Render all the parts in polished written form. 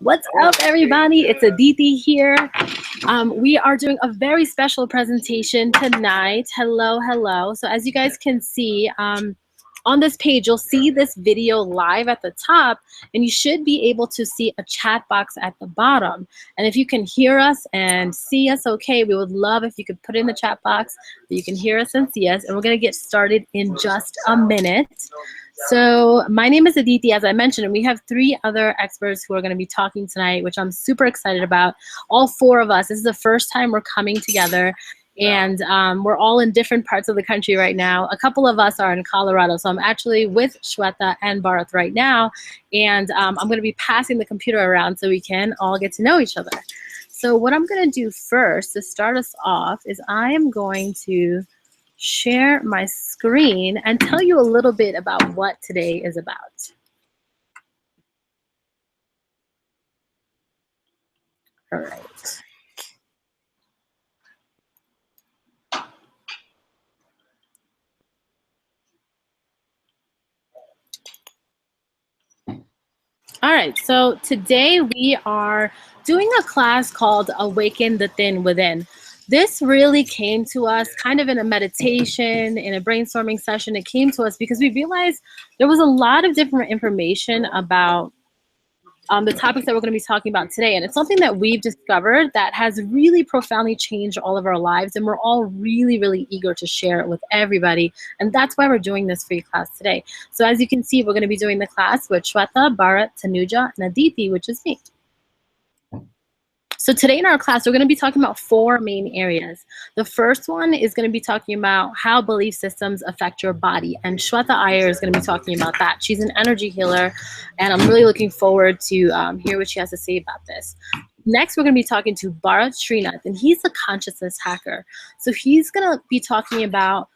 What's up, everybody? It's Aditi here. We are doing a very special presentation tonight. Hello, hello. So as you guys can see, on this page, you'll see this video live at the top, and you should be able to see a chat box at the bottom. And if you can hear us and see us okay, we would love if you could put in the chat box that you can hear us and see us. And we're going to get started in just a minute. So my name is Aditi, as I mentioned, and we have 3 other experts who are going to be talking tonight, which I'm super excited about. All 4 of us. This is the first time we're coming together, and we're all in different parts of the country right now. A couple of us are in Colorado, so I'm actually with Shweta and Bharat right now, and I'm going to be passing the computer around so we can all get to know each other. So what I'm going to do first to start us off is I am going to share my screen and tell you a little bit about what today is about. All right. All right, so today we are doing a class called Awaken the Thin Within. This really came to us kind of in a meditation, in a brainstorming session. It came to us because we realized there was a lot of different information about the topics that we're going to be talking about today. And it's something that we've discovered that has really profoundly changed all of our lives. And we're all really, really eager to share it with everybody. And that's why we're doing this free class today. So as you can see, we're going to be doing the class with Shweta, Bharat, Tanuja, and Aditi, which is me. So today in our class, we're going to be talking about 4 main areas. The first one is going to be talking about how belief systems affect your body. And Shweta Iyer is going to be talking about that. She's an energy healer, and I'm really looking forward to hear what she has to say about this. Next, we're going to be talking to Bharat Srinath, and he's a consciousness hacker. So he's going to be talking about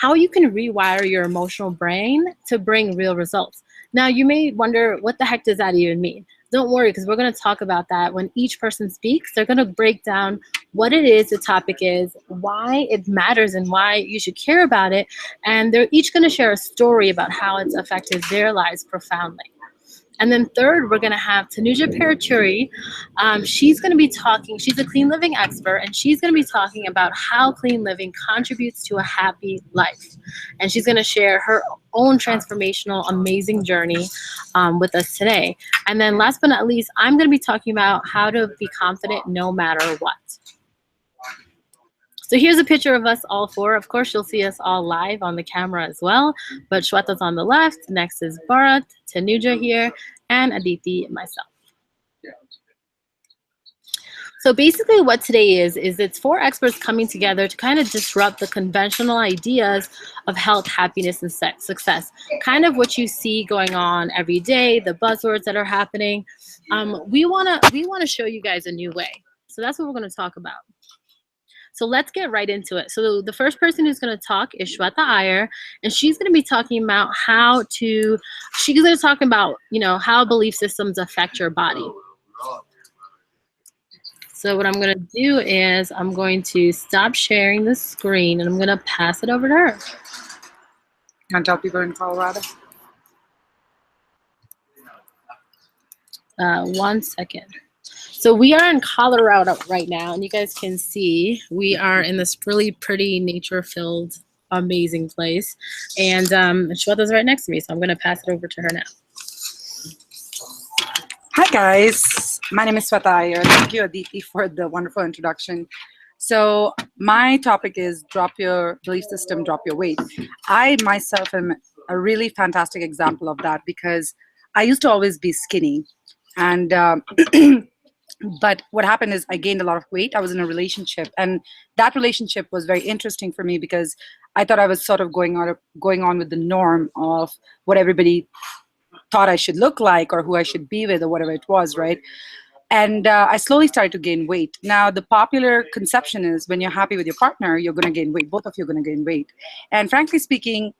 how you can rewire your emotional brain to bring real results. Now, you may wonder, what the heck does that even mean? Don't worry, because we're going to talk about that. When each person speaks, they're going to break down what it is the topic is, why it matters, and why you should care about it. And they're each going to share a story about how it's affected their lives profoundly. And then third, we're going to have Tanuja Parachuri. She's going to be talking, she's a clean living expert, and she's going to be talking about how clean living contributes to a happy life. And she's going to share her own transformational, amazing journey with us today. And then last but not least, I'm going to be talking about how to be confident no matter what. So here's a picture of us all 4. Of course, you'll see us all live on the camera as well. But Shweta's on the left. Next is Bharat, Tanuja here, and Aditi, myself. So basically what today is it's 4 experts coming together to kind of disrupt the conventional ideas of health, happiness, and success. Kind of what you see going on every day, the buzzwords that are happening. We wanna show you guys a new way. So that's what we're going to talk about. So let's get right into it. So the first person who's going to talk is Shweta Iyer, and she's going to be talking about she's going to talk about, how belief systems affect your body. So what I'm going to do is I'm going to stop sharing the screen, and I'm going to pass it over to her. You want to tell people in Colorado? 1 second. So we are in Colorado right now, and you guys can see we are in this really pretty nature-filled, amazing place. And Shweta's right next to me, so I'm going to pass it over to her now. Hi, guys. My name is Shweta Iyer. Thank you, Aditi, for the wonderful introduction. So my topic is drop your belief system, drop your weight. I myself am a really fantastic example of that because I used to always be skinny. And but what happened is I gained a lot of weight. I was in a relationship, and that relationship was very interesting for me because I thought I was sort of going on with the norm of what everybody thought I should look like or who I should be with or whatever it was, right? And I slowly started to gain weight. Now, the popular conception is when you're happy with your partner, you're going to gain weight. Both of you are going to gain weight. And frankly speaking,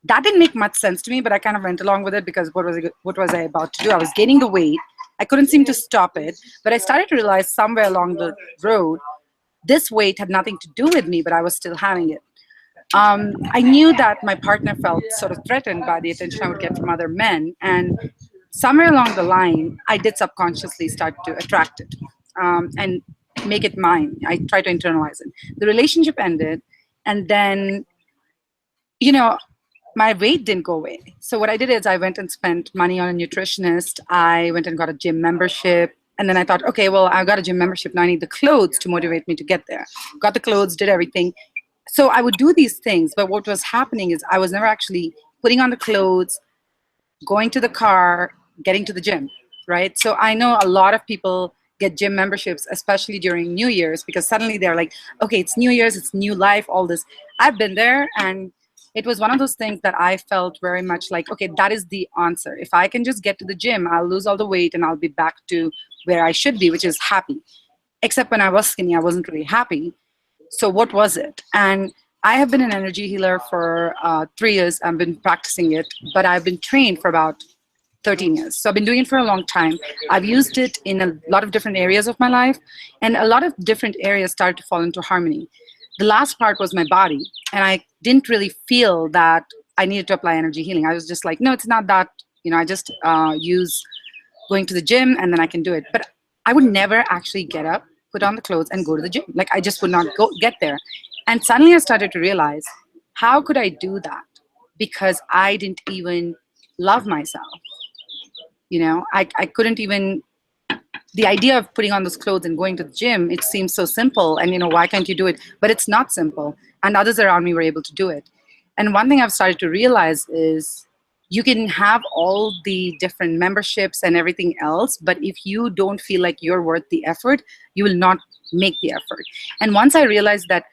that didn't make much sense to me, but I kind of went along with it because what was I about to do? I was gaining the weight. I couldn't seem to stop it, but I started to realize somewhere along the road, this weight had nothing to do with me, but I was still having it. I knew that my partner felt sort of threatened by the attention I would get from other men, and somewhere along the line, I did subconsciously start to attract it, and make it mine. I tried to internalize it. The relationship ended, and then, you know, my weight didn't go away. So what I did is I went and spent money on a nutritionist. I went and got a gym membership. And then I thought, okay, well, I got a gym membership. Now I need the clothes to motivate me to get there. Got the clothes, did everything. So I would do these things. But what was happening is I was never actually putting on the clothes, going to the car, getting to the gym, right? So I know a lot of people get gym memberships, especially during New Year's, because suddenly they're like, okay, it's New Year's, it's new life, all this. I've been there, and it was one of those things that I felt very much like, okay, that is the answer. If I can just get to the gym, I'll lose all the weight and I'll be back to where I should be, which is happy. Except when I was skinny, I wasn't really happy. So what was it? And I have been an energy healer for 3 years. I've been practicing it, but I've been trained for about 13 years. So I've been doing it for a long time. I've used it in a lot of different areas of my life, and a lot of different areas started to fall into harmony. The last part was my body, and I didn't really feel that I needed to apply energy healing. I was just like, no, it's not that, I just use going to the gym and then I can do it. But I would never actually get up, put on the clothes, and go to the gym. Like, I just would not get there. And suddenly I started to realize, how could I do that? Because I didn't even love myself. I couldn't even, the idea of putting on those clothes and going to the gym, it seems so simple. And, why can't you do it? But it's not simple. And others around me were able to do it. And one thing I've started to realize is you can have all the different memberships and everything else, but if you don't feel like you're worth the effort, you will not make the effort. And once I realized that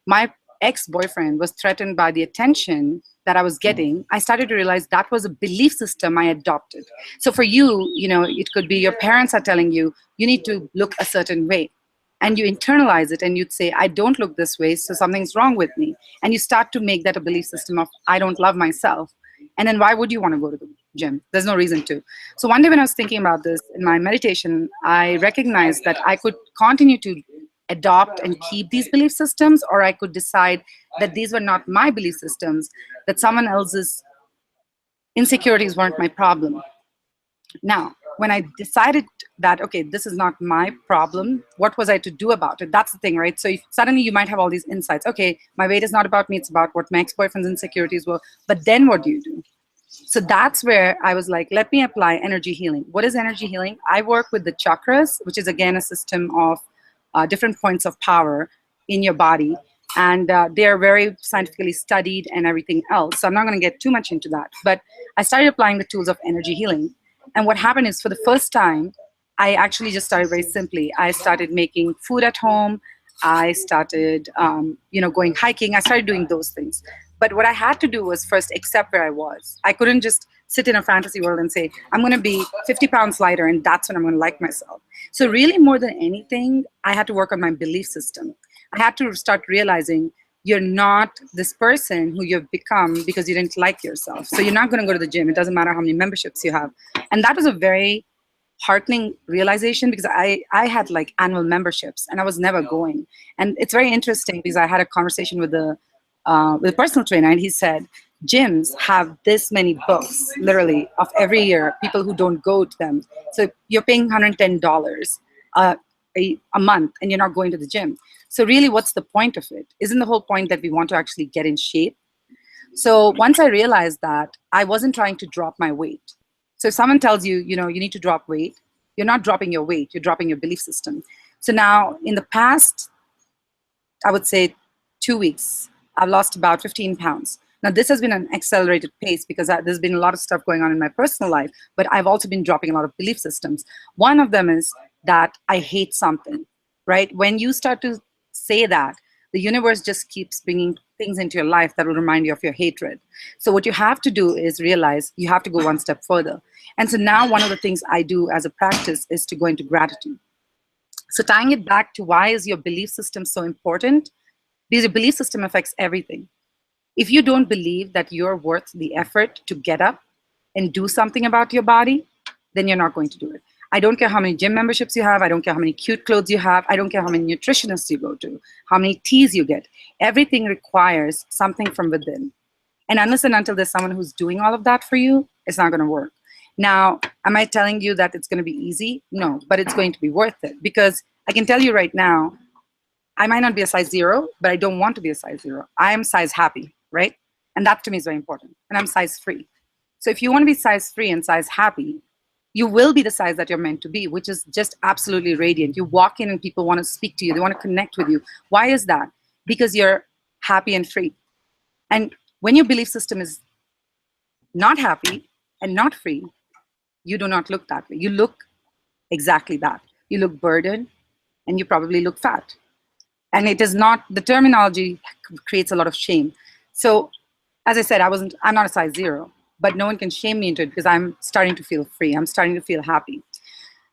my ex-boyfriend was threatened by the attention that I was getting, I started to realize that was a belief system I adopted. So for you, it could be your parents are telling you, you need to look a certain way. And you internalize it and you'd say, I don't look this way, so something's wrong with me. And you start to make that a belief system of, I don't love myself. And then why would you want to go to the gym? There's no reason to. So one day when I was thinking about this in my meditation, I recognized that I could continue to adopt and keep these belief systems, or I could decide that these were not my belief systems, that someone else's insecurities weren't my problem. Now, when I decided that, okay, this is not my problem, what was I to do about it? That's the thing, right? So if suddenly you might have all these insights. Okay, my weight is not about me, it's about what my ex-boyfriend's insecurities were. But then what do you do? So that's where I was like, let me apply energy healing. What is energy healing? I work with the chakras, which is again a system of different points of power in your body. And they are very scientifically studied and everything else. So I'm not going to get too much into that. But I started applying the tools of energy healing. And what happened is, for the first time, I actually just started very simply. I started making food at home. I started, going hiking. I started doing those things. But what I had to do was first accept where I was. I couldn't just sit in a fantasy world and say, I'm going to be 50 pounds lighter and that's when I'm going to like myself. So really, more than anything, I had to work on my belief system. I had to start realizing you're not this person who you've become because you didn't like yourself. So you're not going to go to the gym. It doesn't matter how many memberships you have. And that was a very heartening realization, because I had like annual memberships and I was never going. And it's very interesting because I had a conversation with a personal trainer, and he said, gyms have this many books, literally, of every year, people who don't go to them. So you're paying $110 a month and you're not going to the gym. So really, what's the point of it? Isn't the whole point that we want to actually get in shape? So once I realized that, I wasn't trying to drop my weight. So if someone tells you, you need to drop weight, you're not dropping your weight, you're dropping your belief system. So now in the past, I would say 2 weeks, I've lost about 15 pounds. Now, this has been an accelerated pace because there's been a lot of stuff going on in my personal life, but I've also been dropping a lot of belief systems. One of them is that I hate something, right? When you start to say that, the universe just keeps bringing things into your life that will remind you of your hatred. So what you have to do is realize you have to go one step further. And so now one of the things I do as a practice is to go into gratitude. So tying it back to why is your belief system so important? Because your belief system affects everything. If you don't believe that you're worth the effort to get up and do something about your body, then you're not going to do it. I don't care how many gym memberships you have. I don't care how many cute clothes you have. I don't care how many nutritionists you go to, how many teas you get. Everything requires something from within. And unless and until there's someone who's doing all of that for you, it's not going to work. Now, am I telling you that it's going to be easy? No, but it's going to be worth it, because I can tell you right now, I might not be a size 0, but I don't want to be a size 0. I am size happy, right? And that to me is very important. And I'm size free. So if you want to be size free and size happy, you will be the size that you're meant to be, which is just absolutely radiant. You walk in and people want to speak to you, they want to connect with you. Why is that? Because you're happy and free. And when your belief system is not happy and not free, you do not look that way. You look exactly that. You look burdened and you probably look fat. And it is not, the terminology creates a lot of shame. So as I said, I'm not a size 0, but no one can shame me into it because I'm starting to feel free. I'm starting to feel happy.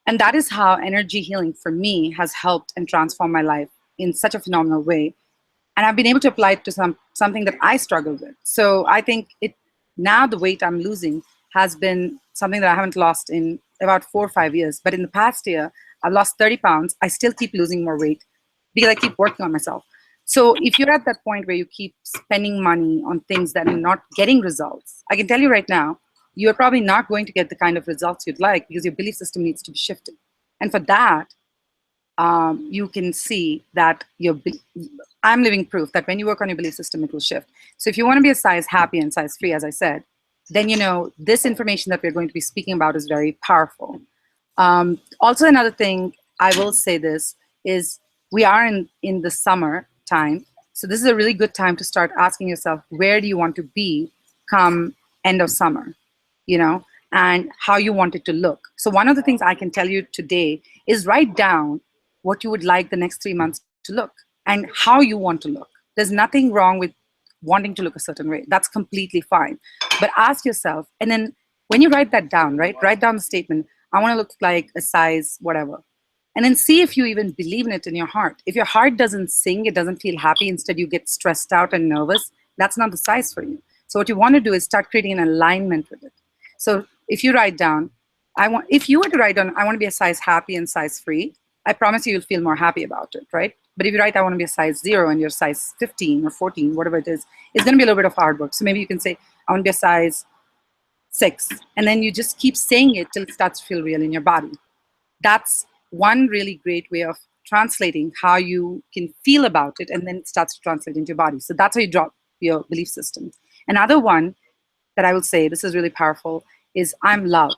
And that is how energy healing for me has helped and transformed my life in such a phenomenal way. And I've been able to apply it to something that I struggle with. So I think now the weight I'm losing has been something that I haven't lost in about 4 or 5 years. But in the past year, I've lost 30 pounds. I still keep losing more weight because I keep working on myself. So if you're at that point where you keep spending money on things that are not getting results, I can tell you right now, you're probably not going to get the kind of results you'd like because your belief system needs to be shifted. And for that, you can see that I'm living proof that when you work on your belief system, it will shift. So if you want to be a size happy and size free, as I said, then this information that we're going to be speaking about is very powerful. Also, another thing I will say this is we are in the summer time. So this is a really good time to start asking yourself, where do you want to be come end of summer, and how you want it to look. So one of the things I can tell you today is write down what you would like the next 3 months to look and how you want to look. There's nothing wrong with wanting to look a certain way. That's completely fine. But ask yourself, and then when you write that down, right, write down the statement, I want to look like a size whatever. And then see if you even believe in it in your heart. If your heart doesn't sing, it doesn't feel happy, instead you get stressed out and nervous, that's not the size for you. So what you want to do is start creating an alignment with it. So if you write down, if you were to write down, I want to be a size happy and size free, I promise you'll feel more happy about it, right? But if you write, I want to be a size 0 and you're size 15 or 14, whatever it is, it's going to be a little bit of hard work. So maybe you can say, I want to be a size 6. And then you just keep saying it till it starts to feel real in your body. That's one really great way of translating how you can feel about it, and then it starts to translate into your body. So that's how you drop your belief system. Another one that I will say, this is really powerful, is I'm love.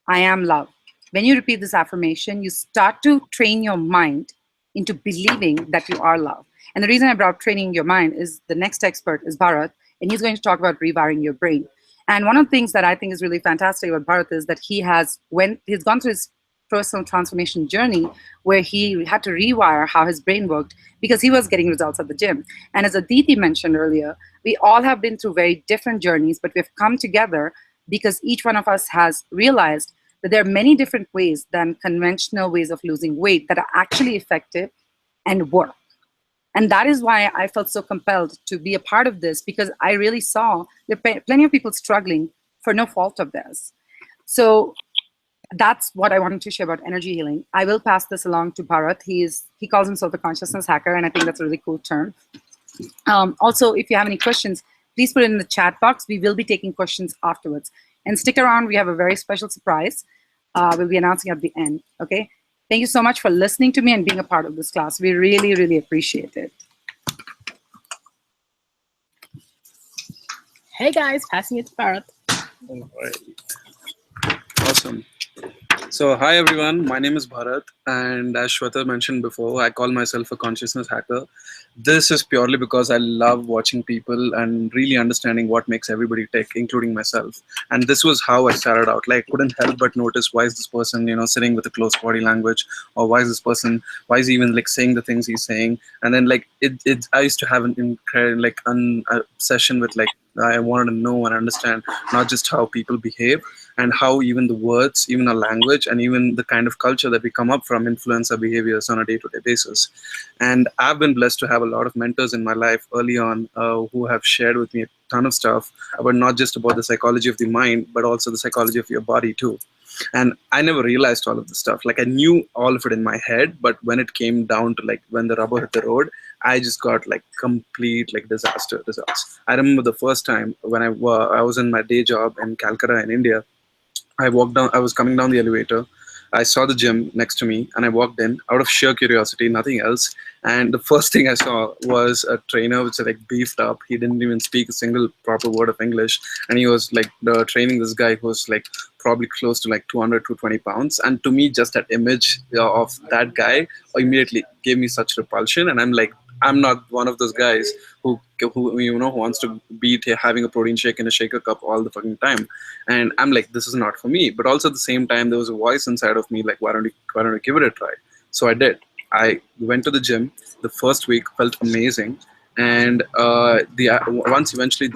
I am love. When you repeat this affirmation, you start to train your mind into believing that you are love. And the reason I brought training your mind is the next expert is Bharat, and he's going to talk about rewiring your brain. And one of the things that I think is really fantastic about Bharat is that he's gone through his personal transformation journey where he had to rewire how his brain worked because he was getting results at the gym. And as Aditi mentioned earlier, we all have been through very different journeys, but we've come together because each one of us has realized that there are many different ways than conventional ways of losing weight that are actually effective and work. And that is why I felt so compelled to be a part of this, because I really saw there are plenty of people struggling for no fault of theirs. So that's what I wanted to share about energy healing. I will pass this along to Bharat. He calls himself a consciousness hacker, and I think that's a really cool term. Also, if you have any questions, please put it in the chat box. We will be taking questions afterwards. And stick around, we have a very special surprise we'll be announcing at the end, okay? Thank you so much for listening to me and being a part of this class. We really, really appreciate it. Hey guys, passing it to Bharat. All right. Awesome. So hi everyone, my name is Bharat, and as Shweta mentioned before, I call myself a consciousness hacker. This is purely because I love watching people and really understanding what makes everybody tick, including myself. And this was how I started out. Like, couldn't help but notice, why is this person, sitting with a close body language, or why is he even like saying the things he's saying? And then like I used to have an incredible obsession with, like, I wanted to know and understand not just how people behave, and how even the words, even our language, and even the kind of culture that we come up from influence our behaviors on a day-to-day basis. And I've been blessed to have a lot of mentors in my life early on who have shared with me a ton of stuff about not just about the psychology of the mind, but also the psychology of your body too. And I never realized all of this stuff. Like, I knew all of it in my head, but when it came down to like when the rubber hit the road, I just got like complete like disaster results. I remember the first time when I was in my day job in Calcutta in India. I walked down. I was coming down the elevator. I saw the gym next to me, and I walked in out of sheer curiosity, nothing else. And the first thing I saw was a trainer, which was like beefed up. He didn't even speak a single proper word of English, and he was like training this guy who was like probably close to like 200 to 20 pounds. And to me, just that image of that guy immediately gave me such repulsion. And I'm like, I'm not one of those guys who wants to be having a protein shake in a shaker cup all the fucking time. And I'm like, this is not for me. But also at the same time, there was a voice inside of me like, why don't you give it a try? So I did. I went to the gym. The first week felt amazing, and the once eventually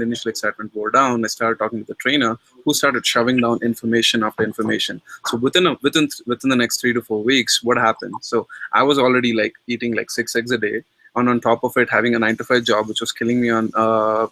initial excitement wore down, I started talking to the trainer, who started shoving down information after information. So within the next 3 to 4 weeks, what happened? So I was already like eating like 6 eggs a day, and on top of it having a 9 to 5 job, which was killing me on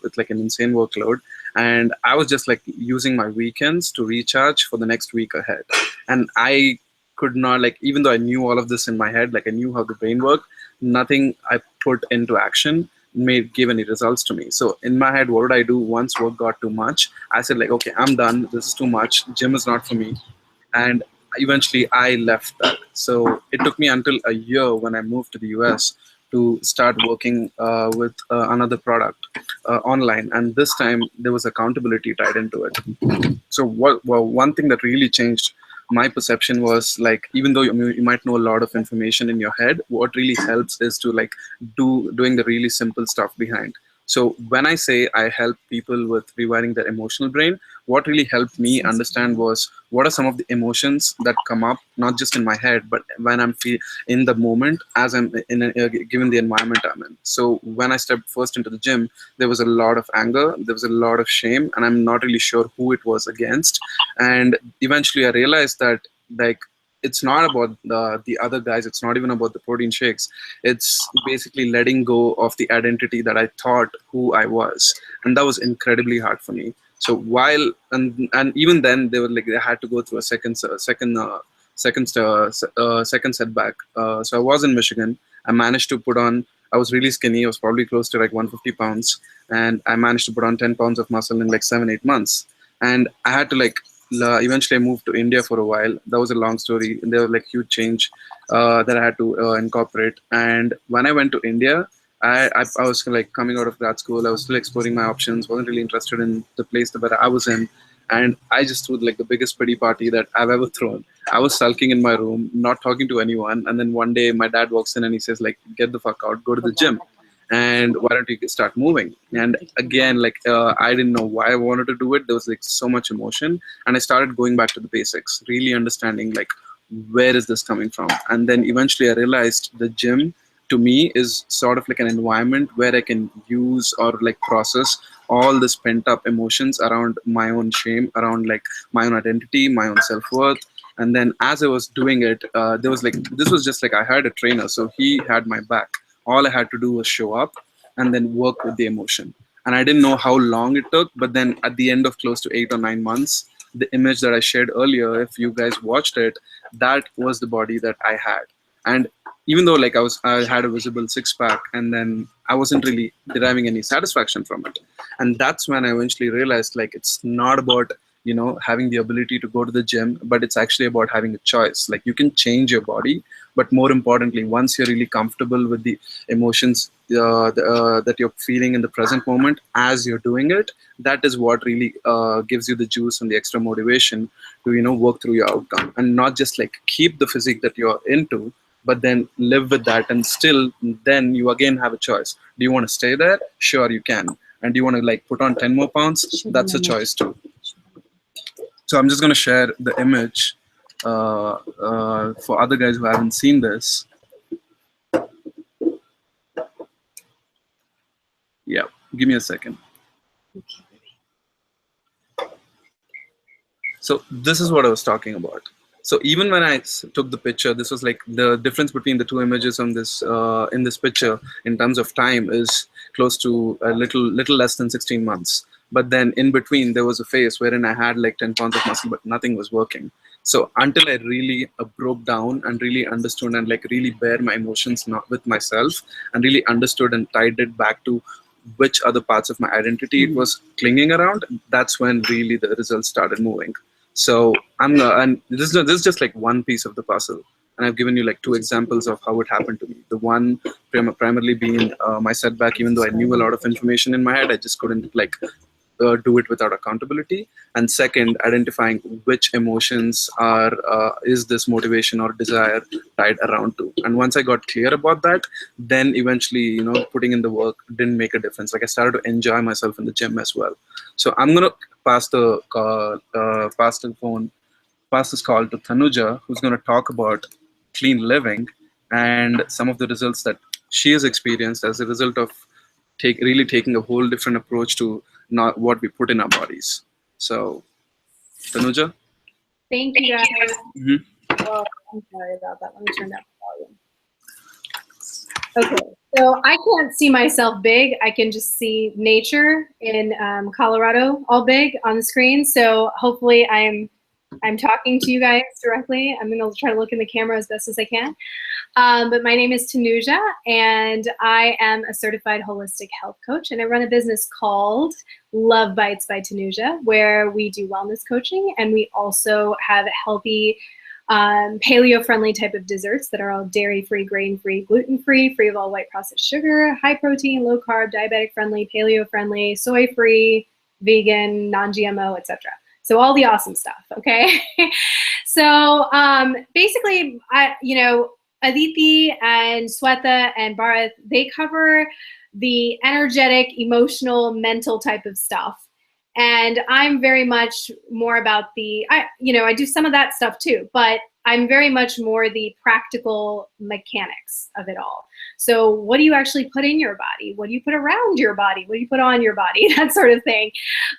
with like an insane workload. And I was just like using my weekends to recharge for the next week ahead. And I could not, like, even though I knew all of this in my head, like I knew how the brain worked, nothing I put into action made give any results to me. So in my head, what did I do once work got too much? I said like, okay, I'm done, this is too much, gym is not for me. And eventually I left that. So it took me until a year when I moved to the US to start working with another product online. And this time there was accountability tied into it. So one thing that really changed my perception was like, even though you might know a lot of information in your head, what really helps is to like doing the really simple stuff behind. So when I say I help people with rewiring their emotional brain, what really helped me understand was what are some of the emotions that come up, not just in my head, but when I'm in the moment as I'm given the environment I'm in. So when I stepped first into the gym, there was a lot of anger, there was a lot of shame, and I'm not really sure who it was against. And eventually I realized that like it's not about the other guys, it's not even about the protein shakes, it's basically letting go of the identity that I thought who I was. And that was incredibly hard for me. So while and even then they were like they had to go through a second setback. So I was in Michigan. I managed to put on. I was really skinny. I was probably close to like 150 pounds, and I managed to put on 10 pounds of muscle in like 7-8 months. And I had to like eventually I moved to India for a while. That was a long story. And there was like huge change that I had to incorporate. And when I went to India, I was like coming out of grad school. I was still exploring my options. Wasn't really interested in the place that I was in, and I just threw like the biggest pity party that I've ever thrown. I was sulking in my room, not talking to anyone, and then one day my dad walks in and he says like, "Get the fuck out, go to the gym, and why don't you start moving?" And again, like I didn't know why I wanted to do it. There was like so much emotion, and I started going back to the basics, really understanding like where is this coming from. And then eventually I realized the gym to me is sort of like an environment where I can use or like process all this pent up emotions around my own shame, around like my own identity, my own self worth. And then as I was doing it, there was like this was just like I had a trainer, so he had my back. All I had to do was show up and then work with the emotion. And I didn't know how long it took, but then at the end of close to 8 or 9 months, the image that I shared earlier, if you guys watched it, that was the body that I had. And even though like I had a visible six pack, and then I wasn't really deriving any satisfaction from it. And that's when I eventually realized like it's not about having the ability to go to the gym, but it's actually about having a choice. Like you can change your body, but more importantly, once you're really comfortable with the emotions that you're feeling in the present moment as you're doing it, that is what really gives you the juice and the extra motivation to work through your outcome, and not just like keep the physique that you're into, but then live with that. And still then you again have a choice. Do you want to stay there? Sure, you can. And do you want to like put on 10 more pounds? That's a choice too. So I'm just going to share the image for other guys who haven't seen this. Yeah, give me a second. So this is what I was talking about. So even when I took the picture, this was like the difference between the two images on this in this picture in terms of time is close to a little less than 16 months. But then in between there was a phase wherein I had like 10 pounds of muscle, but nothing was working. So until I really broke down and really understood and like really bear my emotions not with myself and really understood and tied it back to which other parts of my identity it was clinging around, that's when really the results started moving. So and this is just like one piece of the puzzle, and I've given you like two examples of how it happened to me. The one primarily being my setback. Even though I knew a lot of information in my head, I just couldn't like do it without accountability. And second, identifying which emotions are is this motivation or desire tied around to. And once I got clear about that, then eventually, putting in the work didn't make a difference. Like I started to enjoy myself in the gym as well. So I'm gonna pass the pass this call to Tanuja, who's gonna talk about clean living and some of the results that she has experienced as a result of really taking a whole different approach to not what we put in our bodies. So, Tanuja. Thank you, guys. Mhm. Oh, I'm sorry about that. Let me turn down the volume. Okay, so I can't see myself big. I can just see nature in Colorado all big on the screen. So hopefully I'm talking to you guys directly. I'm gonna try to look in the camera as best as I can. But my name is Tanuja, and I am a certified holistic health coach, and I run a business called Love Bites by Tanuja, where we do wellness coaching, and we also have healthy, paleo-friendly type of desserts that are all dairy-free, grain-free, gluten-free, free of all white processed sugar, high-protein, low-carb, diabetic-friendly, paleo-friendly, soy-free, vegan, non-GMO, etc. So all the awesome stuff, okay? So basically, Aditi and Sweta and Bharat, they cover the energetic, emotional, mental type of stuff. And I'm very much more about I do some of that stuff too, but I'm very much more the practical mechanics of it all. So what do you actually put in your body? What do you put around your body? What do you put on your body? That sort of thing.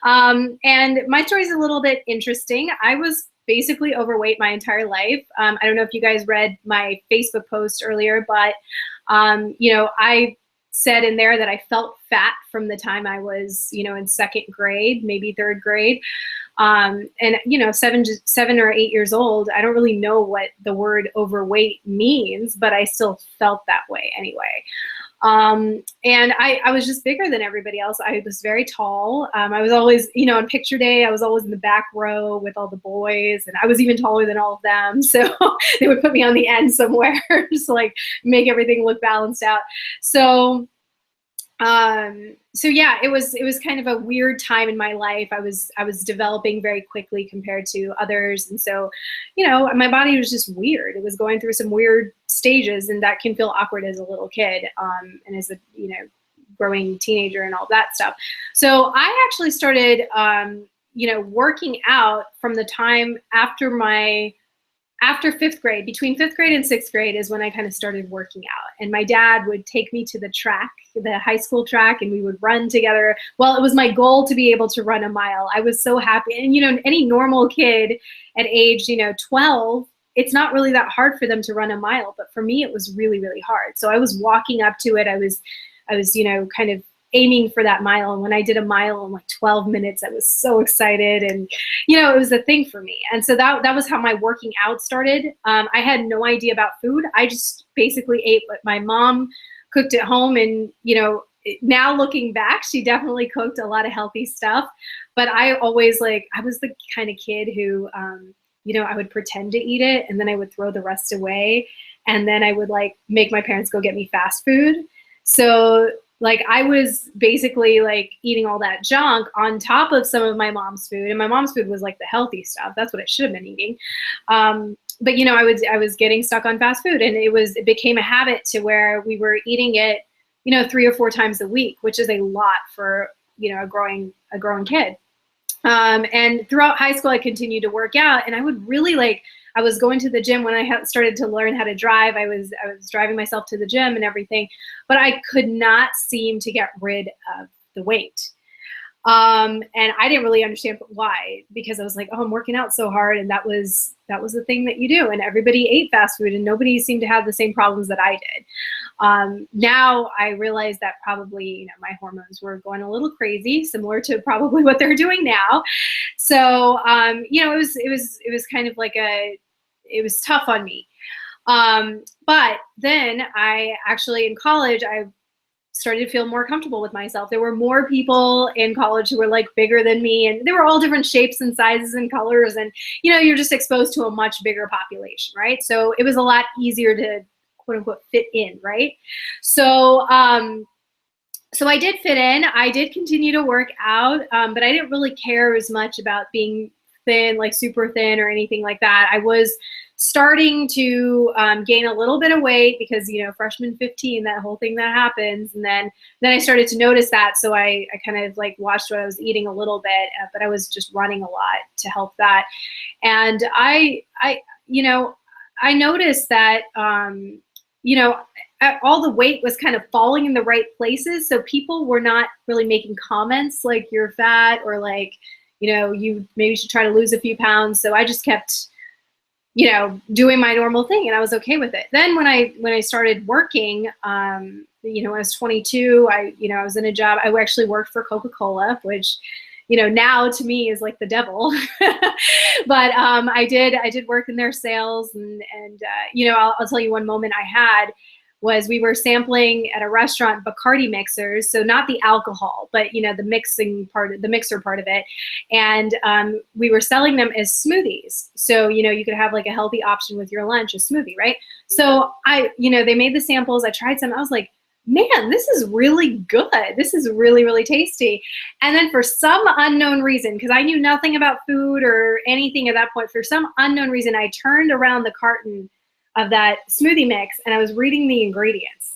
And my story is a little bit interesting. I was basically overweight my entire life. I don't know if you guys read my Facebook post earlier, but I said in there that I felt fat from the time I was, in second grade, maybe third grade. And 7 or 8 years old, I don't really know what the word overweight means, but I still felt that way anyway. And I was just bigger than everybody else. I was very tall. I was always, on picture day, I was always in the back row with all the boys, and I was even taller than all of them. So they would put me on the end somewhere just to like make everything look balanced out. So yeah, it was kind of a weird time in my life. I was developing very quickly compared to others. And so, my body was just weird. It was going through some weird stages, and that can feel awkward as a little kid, and as a, growing teenager and all that stuff. So I actually started, working out from the time after fifth grade. Between fifth grade and sixth grade is when I kind of started working out. And my dad would take me to the track, the high school track, and we would run together. Well, it was my goal to be able to run a mile. I was so happy. And, any normal kid at age, 12, it's not really that hard for them to run a mile. But for me, it was really, really hard. So I was walking up to it. I was, kind of aiming for that mile. And when I did a mile in like 12 minutes, I was so excited. And, it was a thing for me. And so that was how my working out started. I had no idea about food. I just basically ate what my mom cooked at home. And, now looking back, she definitely cooked a lot of healthy stuff. But I always I was the kind of kid who, I would pretend to eat it, and then I would throw the rest away. And then I would make my parents go get me fast food. So I was basically eating all that junk on top of some of my mom's food, and my mom's food was the healthy stuff. That's what I should have been eating. But I was getting stuck on fast food, and it became a habit to where we were eating it, 3 or 4 times a week, which is a lot for a growing kid. And throughout high school, I continued to work out, and I would really I was going to the gym when I started to learn how to drive. I was driving myself to the gym and everything, but I could not seem to get rid of the weight. And I didn't really understand why, because I was like, oh, I'm working out so hard. And that was the thing that you do. And everybody ate fast food, and nobody seemed to have the same problems that I did. Now I realize that probably, my hormones were going a little crazy, similar to probably what they're doing now. So, it was kind of it was tough on me. But then I actually, in college, I started to feel more comfortable with myself. There were more people in college who were like bigger than me, and they were all different shapes and sizes and colors. And, you know, you're just exposed to a much bigger population, right? So it was a lot easier to quote unquote fit in, right? So, so I did fit in. I did continue to work out, but I didn't really care as much about being thin, like super thin or anything like that. I was starting to gain a little bit of weight because, you know, freshman 15, that whole thing that happens. And then I started to notice that. So I kind of like watched what I was eating a little bit, but I was just running a lot to help that. And you know, I noticed that, you know, all the weight was kind of falling in the right places. So people were not really making comments like you're fat or like, you know, you maybe should try to lose a few pounds. So I just kept, you know, doing my normal thing, and I was okay with it. Then when I started working, you know, when I was 22, I was in a job. I actually worked for Coca-Cola, which, you know, now to me is like the devil. But I did work in their sales, and you know, I'll tell you one moment I had was we were sampling at a restaurant Bacardi mixers, so not the alcohol, but you know, the mixer part of it, and we were selling them as smoothies. So you know, you could have like a healthy option with your lunch, a smoothie, right? So you know, they made the samples. I tried some. I was like, man, this is really good. This is really, really tasty. And then for some unknown reason, because I knew nothing about food or anything at that point, for some unknown reason, I turned around the carton of that smoothie mix and I was reading the ingredients.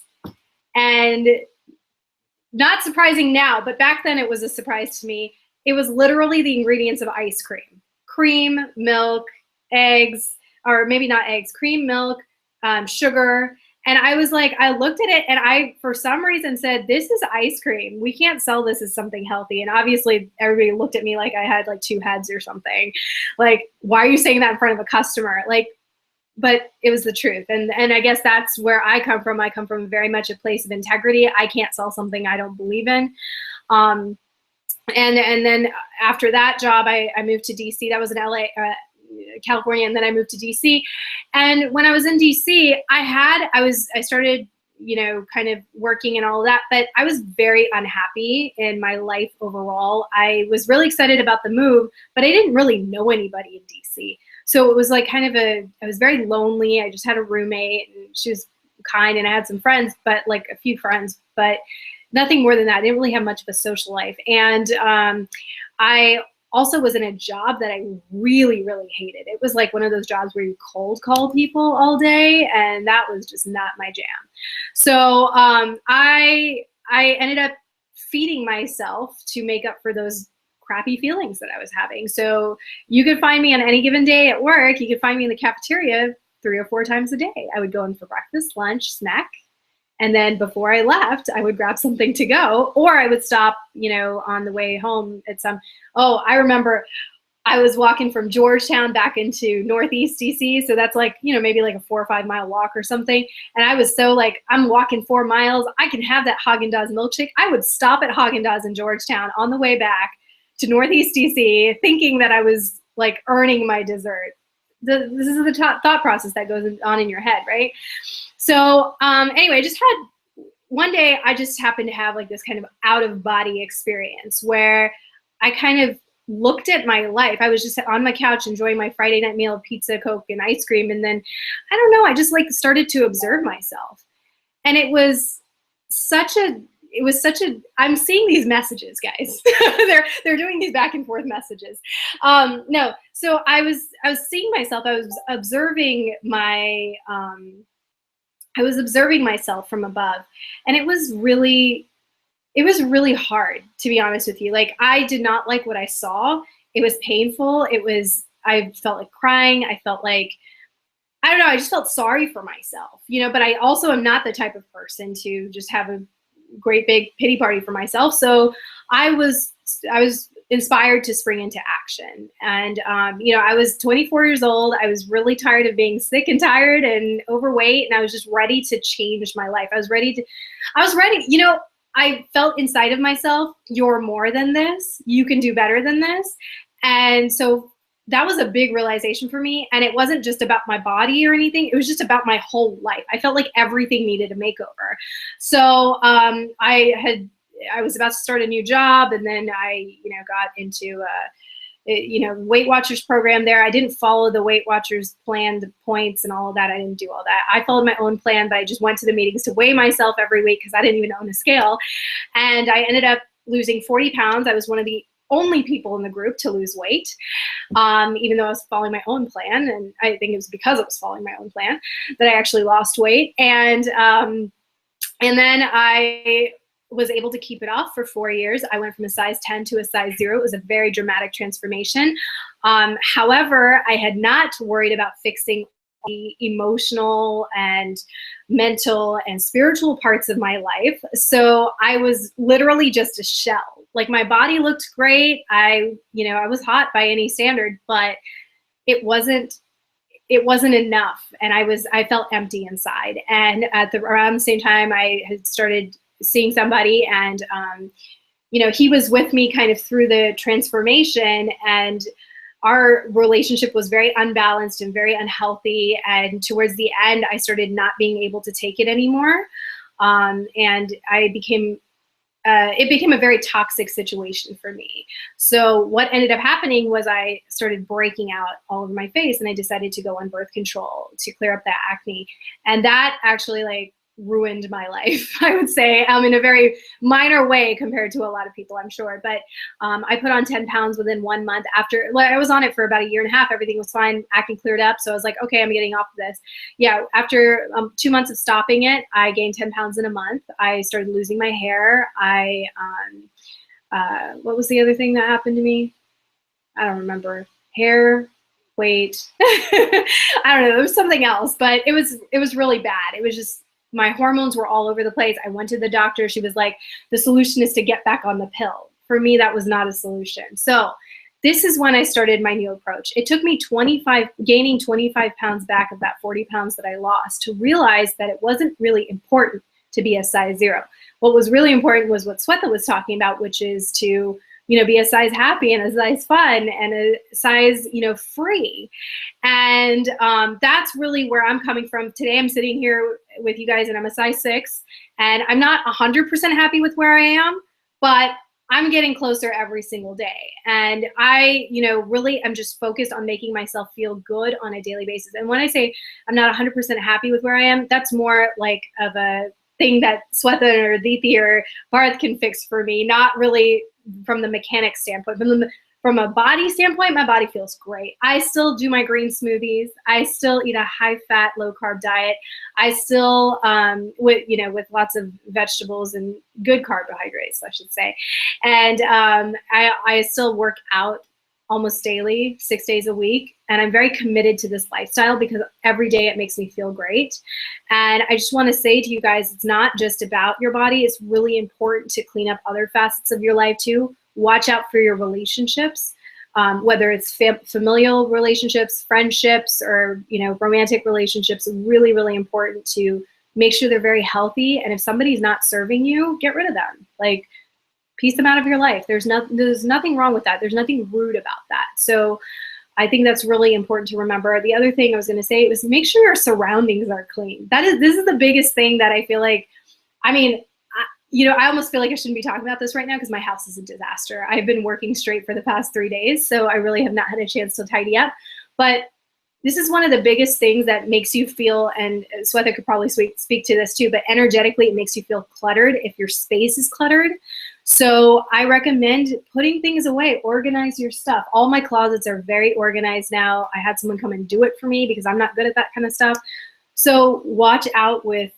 And not surprising now, but back then it was a surprise to me. It was literally the ingredients of ice cream. Cream, milk, eggs, or maybe not eggs, cream, milk, sugar. And I was like, I looked at it and I, for some reason, said, this is ice cream. We can't sell this as something healthy. And obviously everybody looked at me like I had like two heads or something. Like, why are you saying that in front of a customer? Like, but it was the truth. And I guess that's where I come from. I come from very much a place of integrity. I can't sell something I don't believe in. And then after that job, I moved to DC. That was in LA, California. And then I moved to DC. And when I was in DC, I started, you know, kind of working and all of that, but I was very unhappy in my life overall. I was really excited about the move, but I didn't really know anybody in DC. So it was like kind of I was very lonely. I just had a roommate and she was kind, and I had some friends, but like a few friends, but nothing more than that. I didn't really have much of a social life. And I also was in a job that I really, really hated. It was like one of those jobs where you cold call people all day, and that was just not my jam. So I ended up feeding myself to make up for those crappy feelings that I was having. So you could find me on any given day at work. You could find me in the cafeteria 3 or 4 times a day. I would go in for breakfast, lunch, snack. And then before I left, I would grab something to go, or I would stop, you know, on the way home at I remember I was walking from Georgetown back into Northeast DC. So that's like, you know, maybe like a 4 or 5 mile walk or something. And I was so like, I'm walking 4 miles. I can have that Haagen-Dazs milkshake. I would stop at Haagen-Dazs in Georgetown on the way back to Northeast DC, thinking that I was like earning my dessert. This is the thought process that goes on in your head, right? So anyway, one day I just happened to have like this kind of out of body experience where I kind of looked at my life. I was just on my couch enjoying my Friday night meal of pizza, Coke, and ice cream. And then, I don't know, I just like started to observe myself. And it was such a, I'm seeing these messages, guys. they're doing these back and forth messages. No, so I was seeing myself. I was observing myself from above, and it was really hard, to be honest with you. Like, I did not like what I saw. It was painful. I felt like crying. I felt like, I don't know, I just felt sorry for myself, you know, but I also am not the type of person to just have a great big pity party for myself. So I was inspired to spring into action. And, you know, I was 24 years old. I was really tired of being sick and tired and overweight. And I was just ready to change my life. I was ready, you know, I felt inside of myself, you're more than this. You can do better than this. And so that was a big realization for me. And it wasn't just about my body or anything. It was just about my whole life. I felt like everything needed a makeover. So I was about to start a new job, and then I, got into Weight Watchers program there. I didn't follow the Weight Watchers plan, the points and all of that. I didn't do all that. I followed my own plan, but I just went to the meetings to weigh myself every week because I didn't even own a scale. And I ended up losing 40 pounds. I was one of the only people in the group to lose weight, even though I was following my own plan. And I think it was because I was following my own plan that I actually lost weight. And then I was able to keep it off for 4 years. I went from a size 10 to a size 0. It was a very dramatic transformation. However, I had not worried about fixing the emotional and mental and spiritual parts of my life. So I was literally just a shell. Like, my body looked great. I was hot by any standard, but it wasn't enough. And I felt empty inside. And around the same time, I had started seeing somebody, and he was with me kind of through the transformation, and our relationship was very unbalanced and very unhealthy. And towards the end, I started not being able to take it anymore. And it became a very toxic situation for me. So what ended up happening was I started breaking out all over my face, and I decided to go on birth control to clear up that acne. And that actually ruined my life, I would say, in a very minor way compared to a lot of people, I'm sure. But I put on 10 pounds within 1 month. After I was on it for about 1.5 years, everything was fine, acne cleared up. So I was like, okay, I'm getting off of this. Yeah, after 2 months of stopping it, I gained 10 pounds in a month. I started losing my hair. What was the other thing that happened to me? I don't remember. Hair, weight. I don't know. It was something else, but it was really bad. It was just, my hormones were all over the place. I went to the doctor. She was like, the solution is to get back on the pill. For me, that was not a solution. So this is when I started my new approach. It took me gaining 25 pounds back of that 40 pounds that I lost to realize that it wasn't really important to be a size 0. What was really important was what Swetha was talking about, which is to be a size happy and a size fun and a size, free. And that's really where I'm coming from. Today I'm sitting here with you guys, and I'm a size 6, and I'm not 100% happy with where I am, but I'm getting closer every single day. And I, really am just focused on making myself feel good on a daily basis. And when I say I'm not 100% happy with where I am, that's more like of a thing that Swetha or Aditi or Bharat can fix for me, not really from the mechanic standpoint. From a body standpoint, my body feels great. I still do my green smoothies. I still eat a high-fat, low-carb diet. I still, with lots of vegetables and good carbohydrates, I should say. And I still work out almost daily, 6 days a week. And I'm very committed to this lifestyle because every day it makes me feel great. And I just want to say to you guys, it's not just about your body. It's really important to clean up other facets of your life too. Watch out for your relationships, whether it's familial relationships, friendships, or romantic relationships. Really, really important to make sure they're very healthy. And if somebody's not serving you, get rid of them. Piece them out of your life. There's nothing wrong with that. There's nothing rude about that. So I think that's really important to remember. The other thing I was going to say was make sure your surroundings are clean. This is the biggest thing that I feel like, I almost feel like I shouldn't be talking about this right now because my house is a disaster. I've been working straight for the past 3 days, so I really have not had a chance to tidy up. But this is one of the biggest things that makes you feel, and Swetha could probably speak to this too, but energetically it makes you feel cluttered if your space is cluttered. So I recommend putting things away, organize your stuff. All my closets are very organized now. I had someone come and do it for me because I'm not good at that kind of stuff. So watch out with